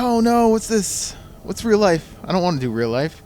Oh no, what's this? What's real life? I don't want to do real life.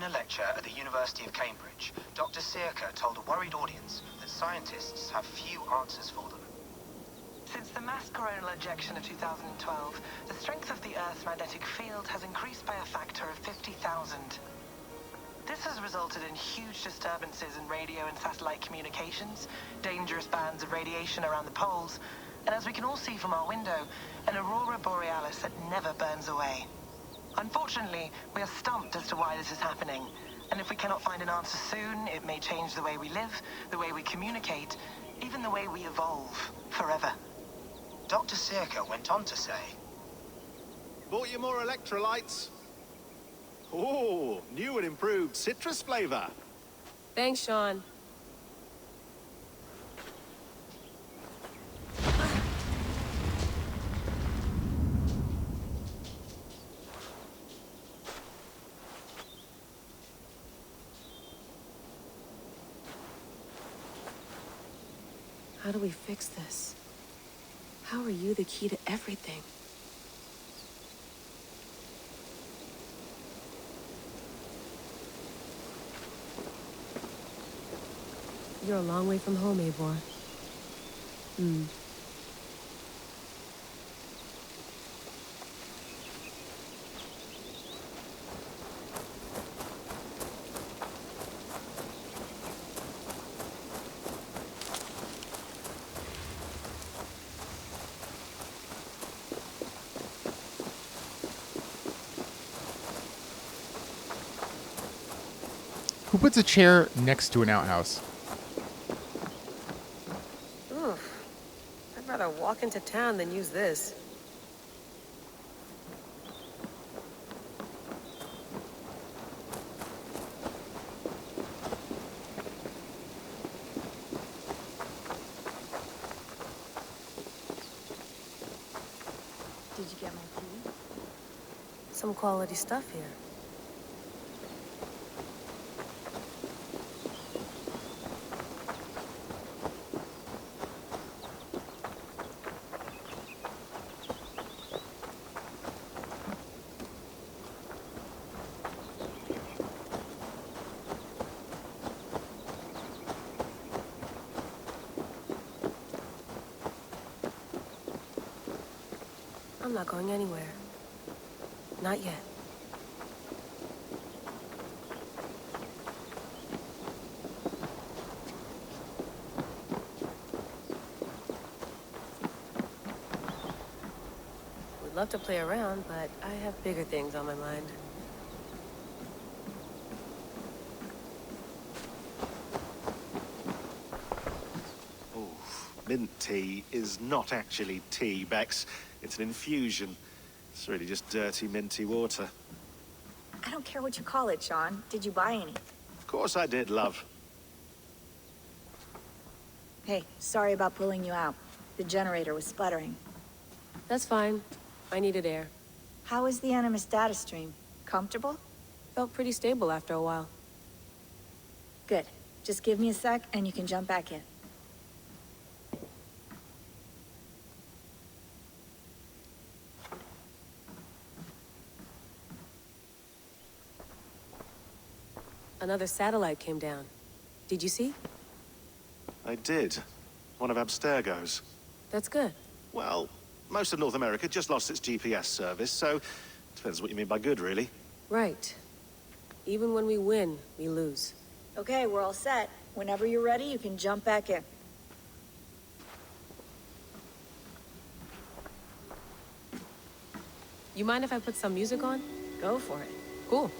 In a lecture at the University of Cambridge, Dr. Sirka told a worried audience that scientists have few answers for them. Since the mass coronal ejection of 2012, the strength of the Earth's magnetic field has increased by a factor of 50,000. This has resulted in huge disturbances in radio and satellite communications, dangerous bands of radiation around the poles, and as we can all see from our window, an aurora borealis that never burns away. Unfortunately, we are stumped as to why this is happening, and if we cannot find an answer soon, it may change the way we live, the way we communicate, even the way we evolve, forever. Dr. Sirka went on to say, Bought you more electrolytes? Oh, new and improved citrus flavor. Thanks, Sean. How do we fix this? How are you the key to everything? You're a long way from home, Eivor. Who puts a chair next to an outhouse? Oof. I'd rather walk into town than use this. Did you get my tea? Some quality stuff here. I'm not going anywhere. Not yet. Would love to play around, but I have bigger things on my mind. Oh, mint tea is not actually tea, Bex. It's an infusion. It's really just dirty, minty water. I don't care what you call it, Sean. Did you buy any? Of course I did, love. Hey, sorry about pulling you out. The generator was sputtering. That's fine. I needed air. How is the Animus data stream? Comfortable? Felt pretty stable after a while. Good. Just give me a sec and you can jump back in. Another satellite came down. Did you see? I did. One of Abstergo's. That's good. Well, most of North America just lost its GPS service, so depends what you mean by good, really. Right. Even when we win, we lose. Okay, we're all set. Whenever you're ready, you can jump back in. You mind if I put some music on? Go for it. Cool.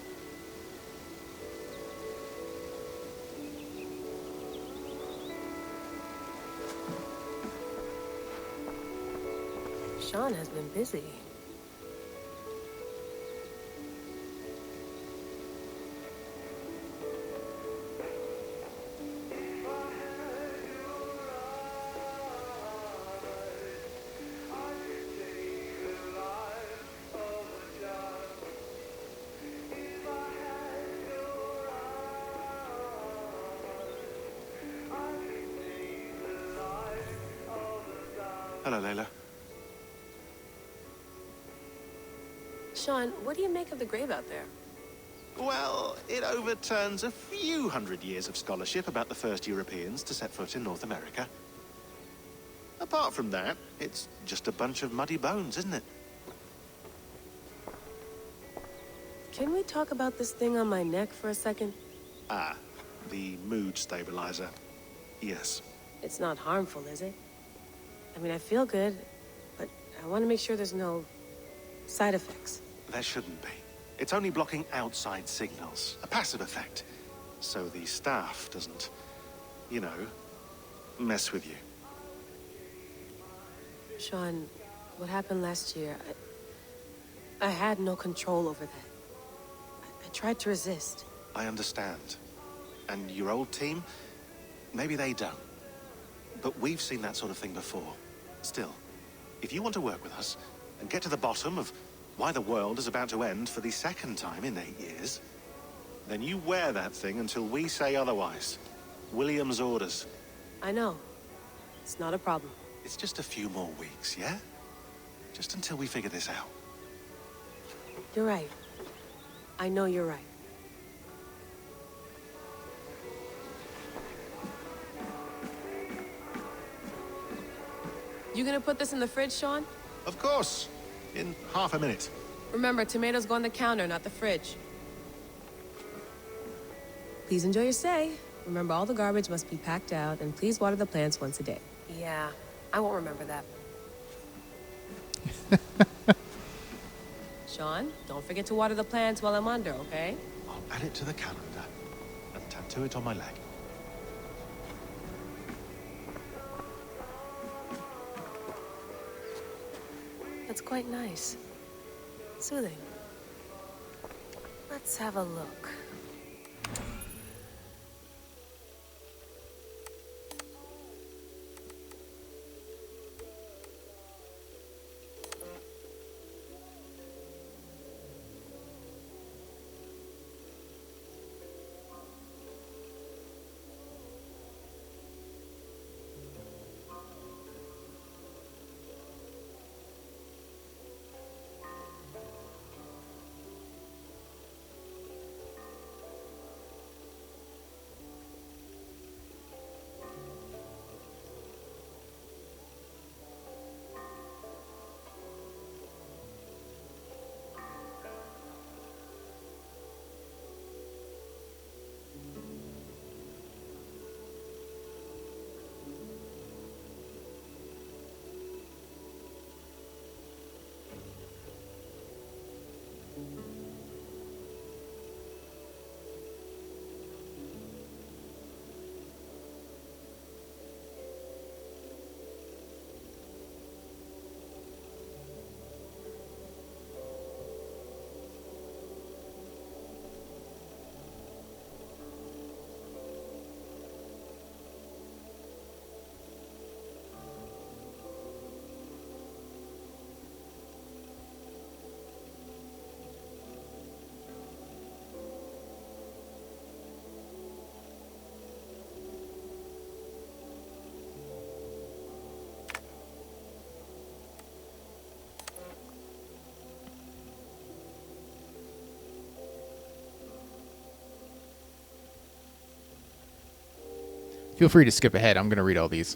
Sean has been busy. Hello, Layla. Sean, what do you make of the grave out there? Well, it overturns a few hundred years of scholarship about the first Europeans to set foot in North America. Apart from that, it's just a bunch of muddy bones, isn't it? Can we talk about this thing on my neck for a second? Ah, the mood stabilizer. Yes. It's not harmful, is it? I mean, I feel good, but I want to make sure there's no side effects. There shouldn't be. It's only blocking outside signals, a passive effect. So the staff doesn't, you know, mess with you. Sean, what happened last year, I had no control over that. I tried to resist. I understand. And your old team, maybe they don't. But we've seen that sort of thing before. Still, if you want to work with us and get to the bottom of why the world is about to end for the second time in 8 years, then you wear that thing until we say otherwise. William's orders. I know. It's not a problem. It's just a few more weeks, yeah? Just until we figure this out. You're right. I know you're right. You gonna put this in the fridge, Sean? Of course. In half a minute. Remember, tomatoes go on the counter, not the fridge. Please enjoy your stay. Remember, all the garbage must be packed out, and please water the plants once a day. Yeah, I won't remember that. Sean, don't forget to water the plants while I'm under, okay? I'll add it to the calendar and tattoo it on my leg. That's quite nice. Soothing. Let's have a look. Feel free to skip ahead. I'm going to read all these.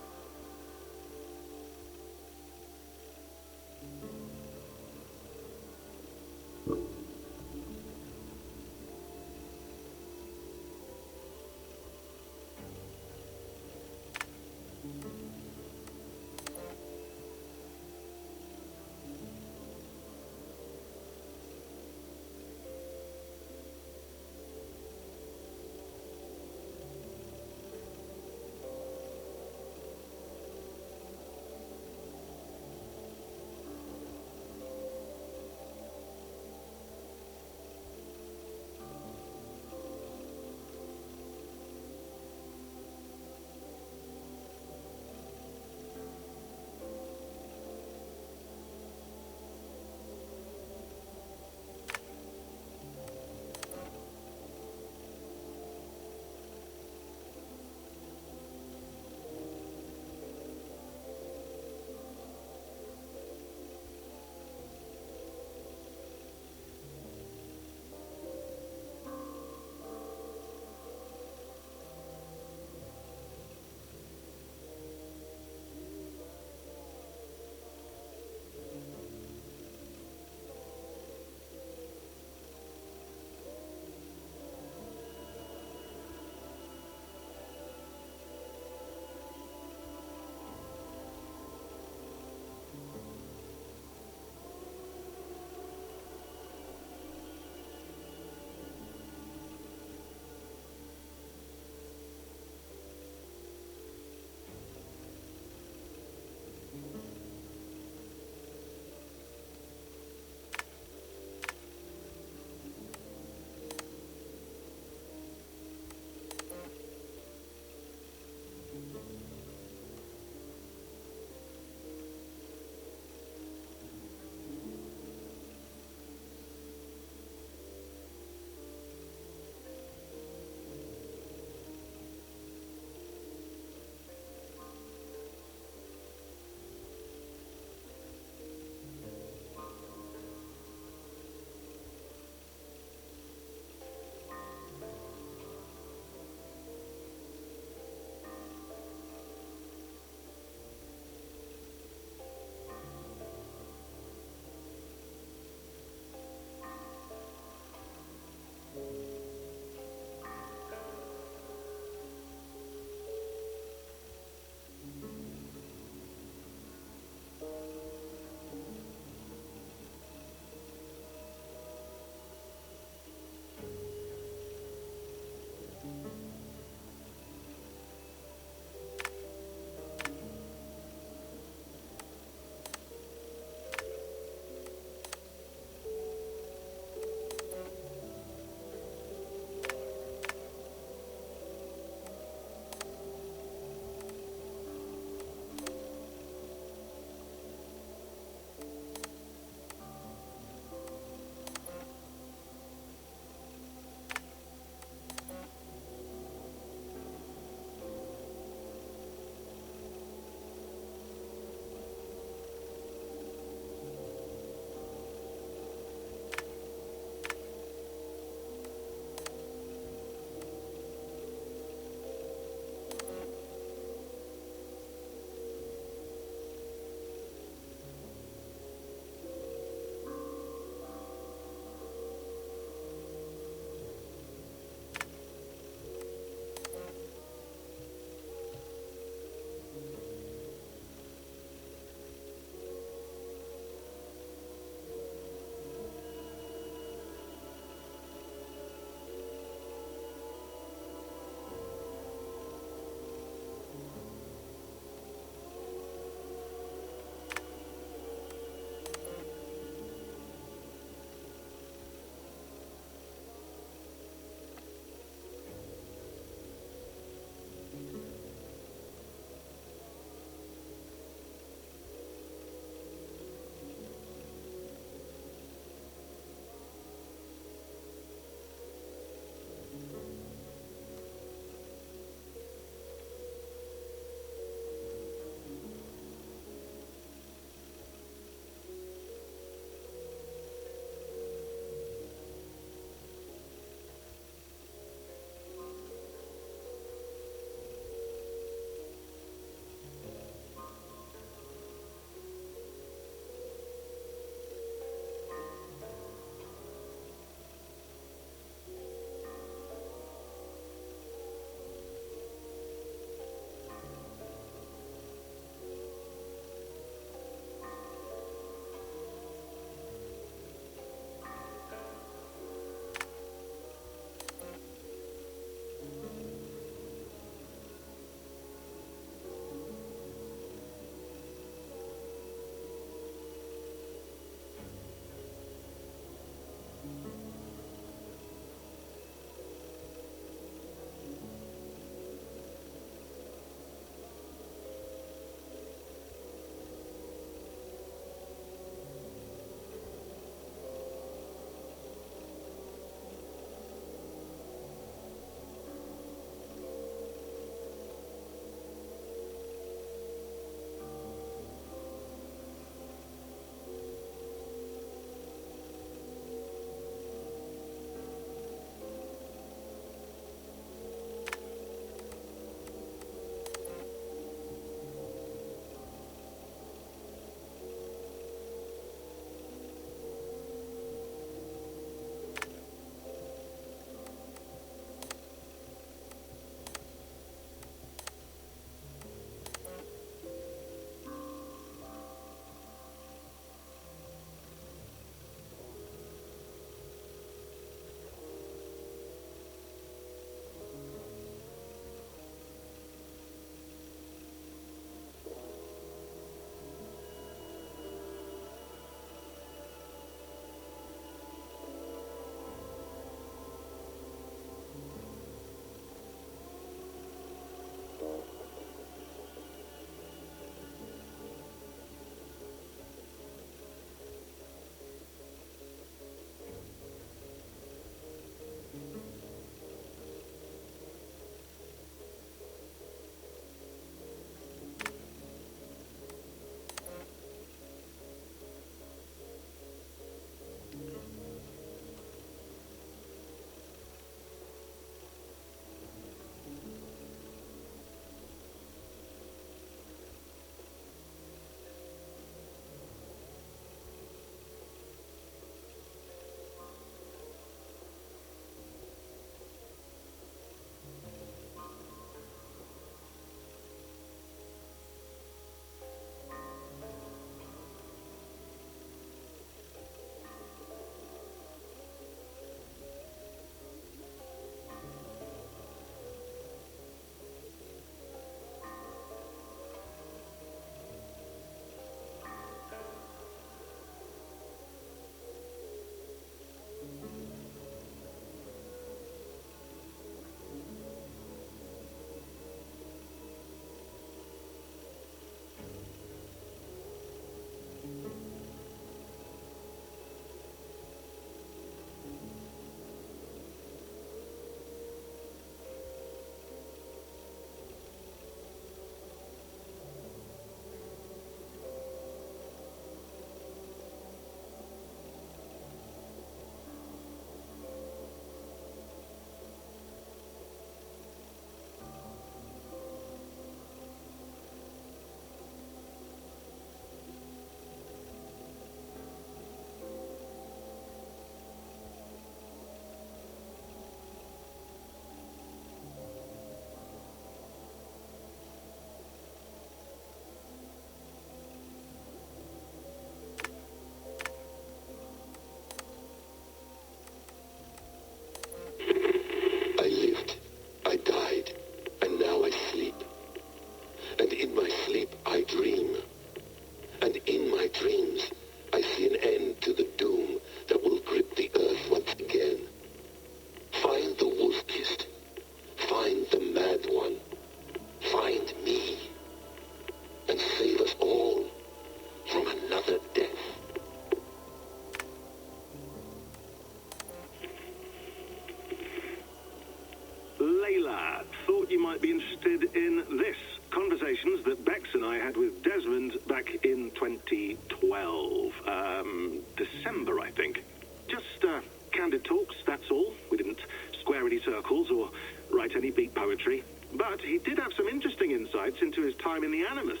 into his time in the Animus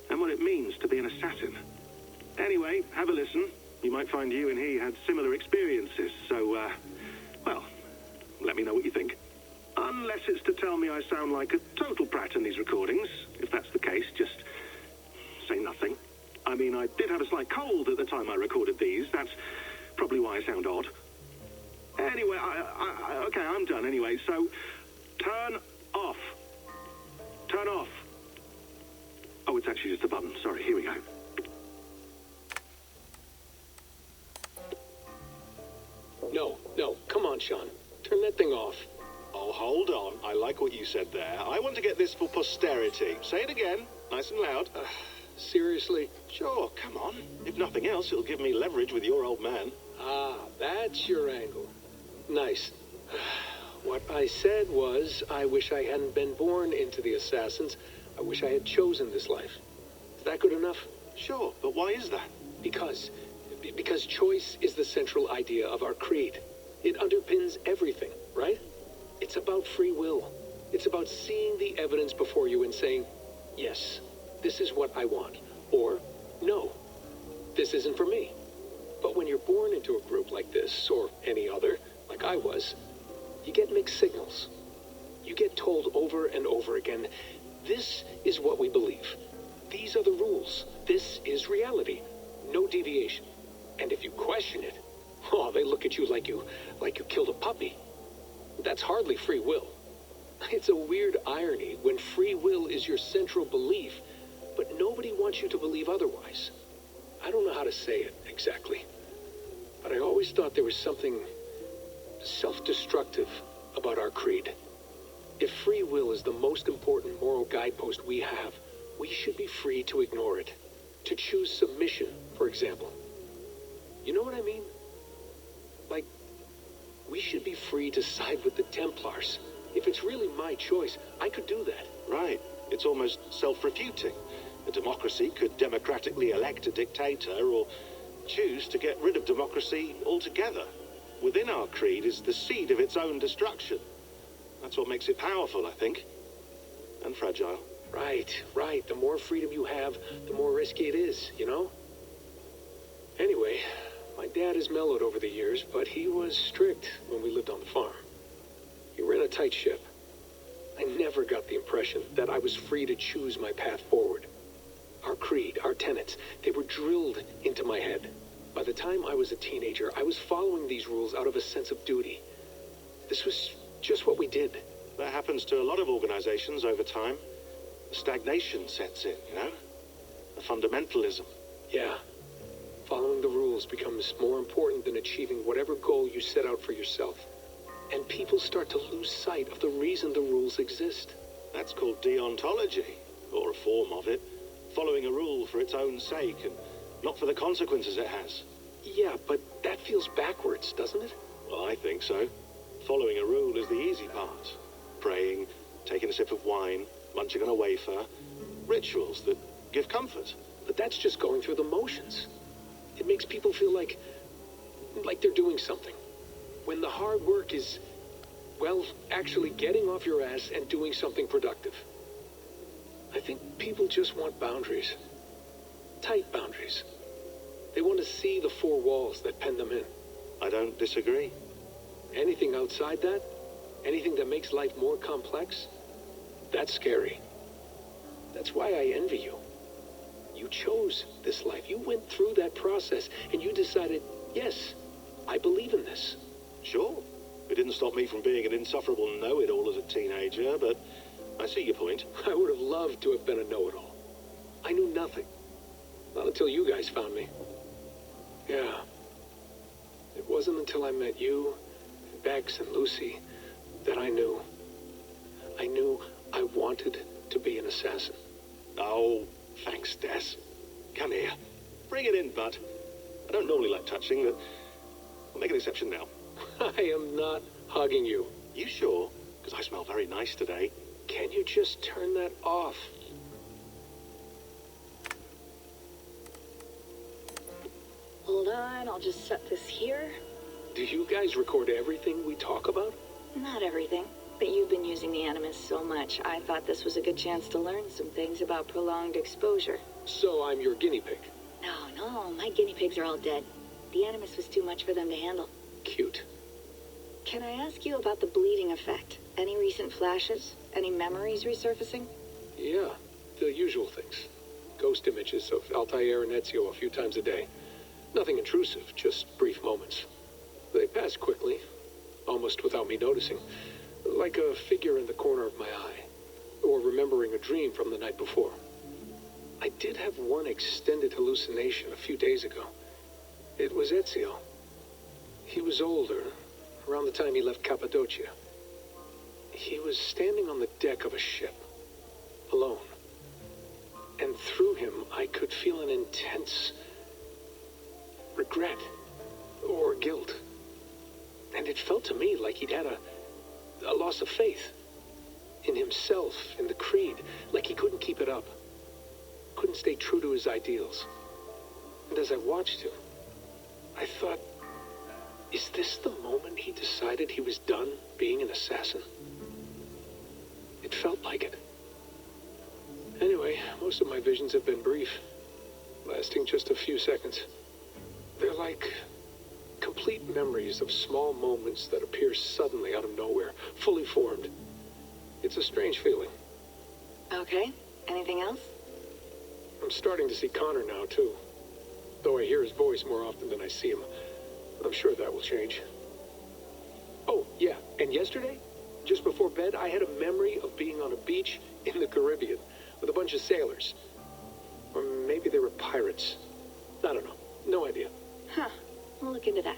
and what it means to be an assassin. Anyway, have a listen. You might find you and he had similar experiences, so, well, let me know what you think. Unless it's to tell me I sound like a total brat in these recordings. If that's the case, just say nothing. I mean, I did have a slight cold at the time I recorded these. That's probably why I sound odd. Anyway, okay, I'm done anyway, so turn off. Turn off. Oh, it's actually just a button. Sorry, here we go. No, come on, Sean. Turn that thing off. Oh, hold on. I like what you said there. I want to get this for posterity. Say it again, nice and loud. Seriously? Sure, come on. If nothing else, it'll give me leverage with your old man. Ah, that's your angle. Nice. What I said was, I wish I hadn't been born into the Assassins. I wish I had chosen this life. Is that good enough? Sure, but why is that? Because choice is the central idea of our creed. It underpins everything, right? It's about free will. It's about seeing the evidence before you and saying, yes, this is what I want. Or, no, this isn't for me. But when you're born into a group like this, or any other, like I was, you get mixed signals. You get told over and over again, this is what we believe. These are the rules. This is reality. No deviation. And if you question it, oh, they look at you like you killed a puppy. That's hardly free will. It's a weird irony when free will is your central belief, but nobody wants you to believe otherwise. I don't know how to say it exactly, but I always thought there was something self-destructive about our creed. If free will is the most important moral guidepost we have, we should be free to ignore it. To choose submission, for example. You know what I mean? Like, we should be free to side with the Templars. If it's really my choice, I could do that. Right. It's almost self-refuting. A democracy could democratically elect a dictator or choose to get rid of democracy altogether. Within our creed is the seed of its own destruction. That's what makes it powerful, I think. And fragile. Right. The more freedom you have, the more risky it is, you know? Anyway, my dad has mellowed over the years, but he was strict when we lived on the farm. He ran a tight ship. I never got the impression that I was free to choose my path forward. Our creed, our tenets, they were drilled into my head. By the time I was a teenager, I was following these rules out of a sense of duty. This was just what we did. That happens to a lot of organizations over time. Stagnation sets in, you know? A fundamentalism. Yeah. Following the rules becomes more important than achieving whatever goal you set out for yourself. And people start to lose sight of the reason the rules exist. That's called deontology, or a form of it. Following a rule for its own sake and not for the consequences it has. Yeah, but that feels backwards, doesn't it? Well, I think so. Following a rule is the easy part. Praying, taking a sip of wine, munching on a wafer. Rituals that give comfort. But that's just going through the motions. It makes people feel like they're doing something. When the hard work is, well, actually getting off your ass and doing something productive. I think people just want boundaries. Tight boundaries. They want to see the four walls that pen them in. I don't disagree. Anything outside that, anything that makes life more complex, that's scary. That's why I envy you. You chose this life. You went through that process, and you decided, yes, I believe in this. Sure. It didn't stop me from being an insufferable know-it-all as a teenager, but I see your point. I would have loved to have been a know-it-all. I knew nothing. Not until you guys found me. Yeah. It wasn't until I met you, and Bex and Lucy, that I knew. I knew I wanted to be an assassin. Oh, thanks, Des. Come here. Bring it in, bud. I don't normally like touching, but I'll make an exception now. I am not hugging you. You sure? Because I smell very nice today. Can you just turn that off? Hold on, I'll just set this here. Do you guys record everything we talk about? Not everything. But you've been using the Animus so much, I thought this was a good chance to learn some things about prolonged exposure. So I'm your guinea pig. No, my guinea pigs are all dead. The Animus was too much for them to handle. Cute. Can I ask you about the bleeding effect? Any recent flashes? Any memories resurfacing? Yeah, the usual things. Ghost images of Altair and Ezio a few times a day. Nothing intrusive, just brief moments. They pass quickly, almost without me noticing. Like a figure in the corner of my eye. Or remembering a dream from the night before. I did have one extended hallucination a few days ago. It was Ezio. He was older, around the time he left Cappadocia. He was standing on the deck of a ship, alone. And through him, I could feel an intense regret or guilt. And it felt to me like he'd had a loss of faith in himself, in the creed, like he couldn't keep it up, couldn't stay true to his ideals. And as I watched him, I thought, is this the moment he decided he was done being an assassin? It felt like it. Anyway, most of my visions have been brief, lasting just a few seconds. They're like complete memories of small moments that appear suddenly out of nowhere, fully formed. It's a strange feeling. Okay, anything else? I'm starting to see Connor now, too. Though I hear his voice more often than I see him. I'm sure that will change. Oh, yeah, and yesterday, just before bed, I had a memory of being on a beach in the Caribbean with a bunch of sailors. Or maybe they were pirates. I don't know. No idea. Huh, we'll look into that.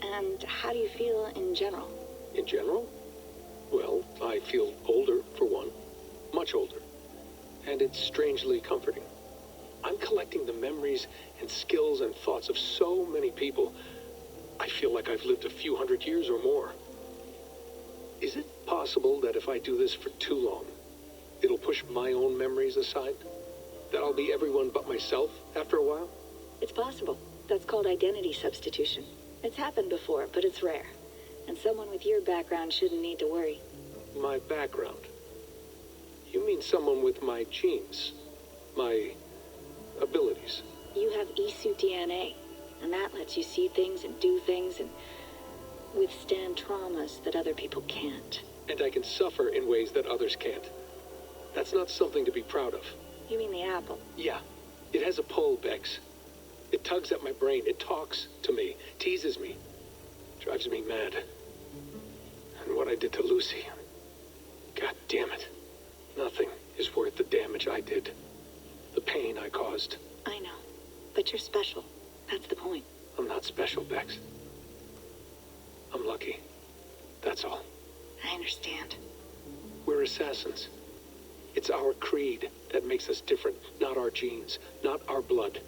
And how do you feel in general? In general? Well, I feel older, for one. Much older. And it's strangely comforting. I'm collecting the memories and skills and thoughts of so many people. I feel like I've lived a few hundred years or more. Is it possible that if I do this for too long, it'll push my own memories aside? That I'll be everyone but myself after a while? It's possible. That's called identity substitution. It's happened before, but it's rare. And someone with your background shouldn't need to worry. My background? You mean someone with my genes? My abilities? You have Isu DNA, and that lets you see things and do things and withstand traumas that other people can't. And I can suffer in ways that others can't. That's not something to be proud of. You mean the apple? Yeah. It has a pull, Bex. It tugs at my brain. It talks to me. Teases me. Drives me mad. And what I did to Lucy. God damn it. Nothing is worth the damage I did. The pain I caused. I know. But you're special. That's the point. I'm not special, Bex. I'm lucky. That's all. I understand. We're assassins. It's our creed that makes us different, not our genes, not our blood.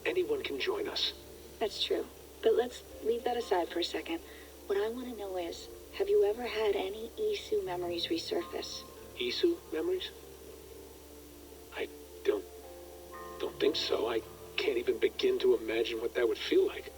Anyone can join us. That's true. But let's leave that aside for a second. What I want to know is, have you ever had any Isu memories resurface? Isu memories? I don't think so. I can't even begin to imagine what that would feel like.